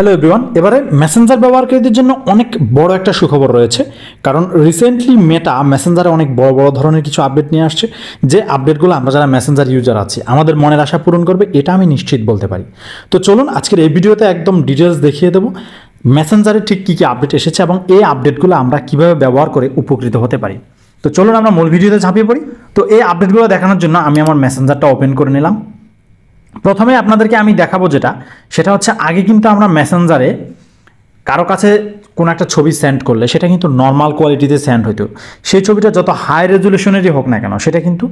Hello everyone, এবারে Messenger ব্যবহারকারীদের জন্য অনেক বড় একটা সুখবর রয়েছে। কারণ রিসেন্টলি মেটা মেসেঞ্জারে অনেক বড় বড় ধরনের কিছু আপডেট নিয়ে আসছে, যে আপডেটগুলো আমরা যারা মেসেঞ্জার ইউজার আছি আমাদের মনের আশা পূরণ করবে, এটা আমি নিশ্চিত বলতে পারি। তো চলুন আজকের এই ভিডিওতে একদম ডিটেলস দেখিয়ে দেবো মেসেঞ্জারে ঠিক কী কী আপডেট এসেছে এবং এই আপডেটগুলো আমরা কীভাবে ব্যবহার করে উপকৃত হতে পারি। তো চলুন আমরা মূল ভিডিওতে ঝাঁপিয়ে পড়ি। তো এই আপডেটগুলো দেখানোর জন্য আমি আমার মেসেঞ্জারটা ওপেন করে নিলাম। প্রথমে আপনাদেরকে আমি দেখাবো সেটা হচ্ছে, আগে কিন্তু আমরা মেসেঞ্জারে কারো কাছে কোনো একটা ছবি সেন্ড করলে সেটা কিন্তু নর্মাল কোয়ালিটিতে সেন্ড হইতো। সেই ছবিটা যত হাই রেজুলেশনেরই হোক না কেন, সেটা কিন্তু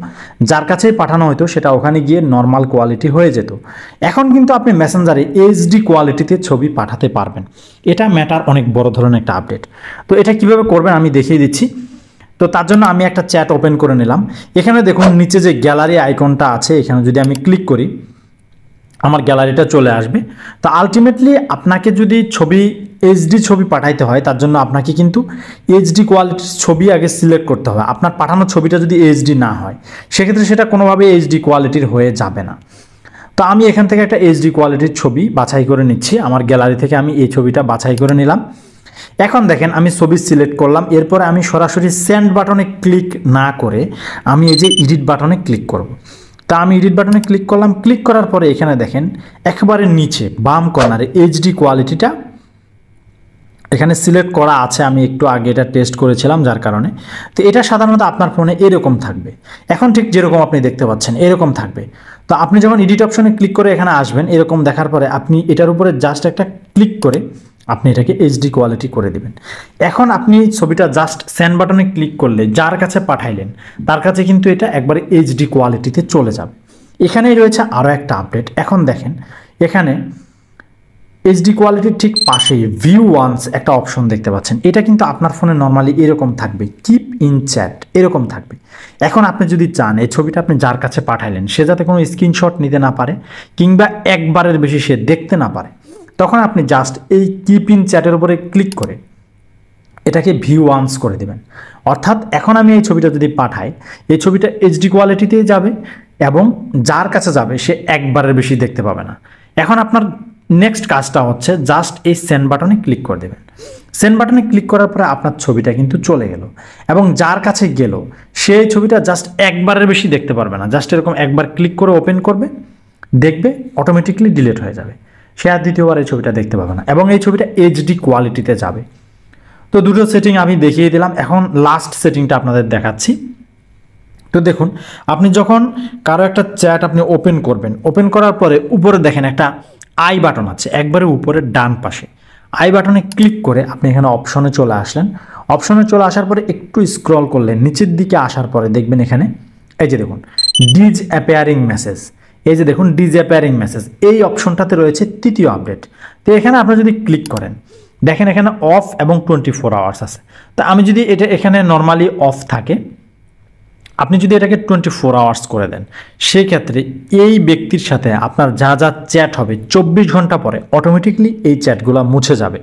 যার কাছেই পাঠানো হতো সেটা ওখানে গিয়ে নর্মাল কোয়ালিটি হয়ে যেত। এখন কিন্তু আপনি মেসেঞ্জারে এইচডি কোয়ালিটিতে ছবি পাঠাতে পারবেন। এটা মেটার অনেক বড় ধরনের একটা আপডেট। তো এটা কিভাবে করবেন আমি দেখিয়ে দিচ্ছি। তো তার জন্য আমি একটা চ্যাট ওপেন করে নিলাম। এখানে দেখুন নিচে যে গ্যালারি আইকনটা আছে, এখানে যদি আমি ক্লিক করি আমার গ্যালারিটা চলে আসবে। তো আলটিমেটলি আপনাকে যদি এইচডি ছবি পাঠাইতে হয়, তার জন্য আপনাকে কিন্তু এইচডি কোয়ালিটির ছবি আগে সিলেক্ট করতে হবে। আপনার পাঠানো ছবিটা যদি এইচডি না হয়, সেক্ষেত্রে সেটা কোনোভাবে এইচডি কোয়ালিটির হয়ে যাবে না। তো আমি এখান থেকে একটা এইচডি কোয়ালিটির ছবি বাছাই করে নিচ্ছি। আমার গ্যালারি থেকে আমি এই ছবিটা বাছাই করে নিলাম। এখন দেখেন আমি ছবি সিলেক্ট করলাম, এরপরে আমি সরাসরি সেন্ড বাটনে ক্লিক না করে আমি এই যে এডিট বাটনে ক্লিক করব। তা আমি এডিট বাটনে ক্লিক করলাম। ক্লিক করার পরে এখানে দেখেন একেবারে নিচে বাম কর্নারে এইচডি কোয়ালিটিটা এখানে সিলেক্ট করা আছে। আমি একটু আগে এটা টেস্ট করেছিলাম যার কারণে। তো এটা সাধারণত আপনার ফোনে এরকম থাকবে, এখন ঠিক যেরকম আপনি দেখতে পাচ্ছেন এরকম থাকবে। তো আপনি যখন এডিট অপশনে ক্লিক করে এখানে আসবেন, এরকম দেখার পরে আপনি এটার উপরে জাস্ট একটা ক্লিক করে আপনি এটাকে এইচডি কোয়ালিটি করে দিবেন। এখন আপনি ছবিটা জাস্ট সেন্ড বাটনে ক্লিক করলে যার কাছে পাঠাইলেন তার কাছে কিন্তু এটা একবারে এইচডি কোয়ালিটিতে চলে যাবে। এখানেই রয়েছে আরও একটা আপডেট। এখন দেখেন এখানে এইচডি কোয়ালিটির ঠিক পাশেই ভিউ ওয়ান্স একটা অপশন দেখতে পাচ্ছেন। এটা কিন্তু আপনার ফোনে নর্মালি এরকম থাকবে, কিপ ইন চ্যাট এরকম থাকবে। এখন আপনি যদি চান এই ছবিটা আপনি যার কাছে পাঠাইলেন সে যাতে কোনো স্ক্রিনশট নিতে না পারে কিংবা একবারের বেশি সে দেখতে না পারে, তখন আপনি জাস্ট এই কিপ ইন চ্যাটের উপরে ক্লিক করে এটাকে ভিউ ওয়ান্স করে দেবেন। অর্থাৎ এখন আমি এই ছবিটা যদি পাঠাই, এই ছবিটা এইচডি কোয়ালিটিতেই যাবে এবং যার কাছে যাবে সে একবারের বেশি দেখতে পাবে না। এখন আপনার নেক্সট কাজটা হচ্ছে জাস্ট এই সেন্ড বাটনে ক্লিক করে দেবেন। সেন্ড বাটনে ক্লিক করার পরে আপনার ছবিটা কিন্তু চলে গেল এবং যার কাছে গেল সেই ছবিটা জাস্ট একবারের বেশি দেখতে পারবে না। জাস্ট এরকম একবার ক্লিক করে ওপেন করবে, দেখবে অটোমেটিকলি ডিলিট হয়ে যাবে। সে আর দ্বিতীয়বার এই ছবিটা দেখতে পাবে না এবং এই ছবিটা এইচডি কোয়ালিটিতে যাবে। তো দুটো সেটিং আমি দেখিয়ে দিলাম। এখন লাস্ট সেটিংটা আপনাদের দেখাচ্ছি। তো দেখুন আপনি যখন কারো একটা চ্যাট আপনি ওপেন করবেন, ওপেন করার পরে উপরে দেখেন একটা আই বাটন আছে, একবারে উপরে ডান পাশে আই বাটনে ক্লিক করে আপনি এখানে অপশনে চলে আসলেন। অপশনে চলে আসার পরে একটু স্ক্রল করলেন, নিচের দিকে আসার পরে দেখবেন এখানে এই যে দেখুন ডিজ অ্যাপিয়ারিং মেসেজ, এই যে দেখুন ডিজ অ্যাপিয়ারিং মেসেজ, এই অপশনটাতে রয়েছে তৃতীয় আপডেট। তো এখানে আপনি যদি ক্লিক করেন দেখেন এখানে অফ এবং 24 আওয়ার্স আছে। তো আমি যদি এটা এখানে নর্মালি অফ থাকে, আপনি যদি এটাকে 24 আওয়ার্স করে দেন, সেই ক্ষেত্রে এই ব্যক্তির সাথে আপনার যা যা চ্যাট হবে 24 ঘন্টা পরে অটোমেটিকলি এই চ্যাটগুলো মুছে যাবে।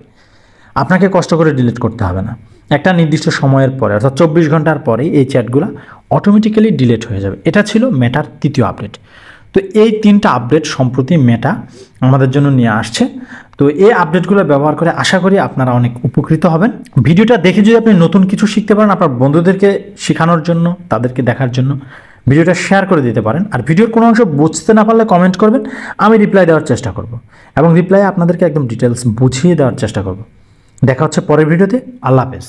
আপনাকে কষ্ট করে ডিলিট করতে হবে না। একটা নির্দিষ্ট সময়ের পরে অর্থাৎ 24 ঘন্টার পরেই এই চ্যাটগুলো অটোমেটিক্যালি ডিলিট হয়ে যাবে। এটা ছিল মেটার তৃতীয় আপডেট। তো এই তিনটা আপডেট সম্প্রতি মেটা আমাদের জন্য নিয়ে আসছে। তো এই আপডেটগুলো ব্যবহার করে আশা করি আপনারা অনেক উপকৃত হবেন। ভিডিওটা দেখে যদি আপনি নতুন কিছু শিখতে পারেন, আপনার বন্ধুদেরকে শেখানোর জন্য, তাদেরকে দেখার জন্য ভিডিওটা শেয়ার করে দিতে পারেন। আর ভিডিওর কোনো অংশ বুঝতে না পারলে কমেন্ট করবেন, আমি রিপ্লাই দেওয়ার চেষ্টা করব এবং রিপ্লাই আপনাদেরকে একদম ডিটেলস বুঝিয়ে দেওয়ার চেষ্টা করব। দেখা হচ্ছে পরের ভিডিওতে। আল্লাহ হাফেজ।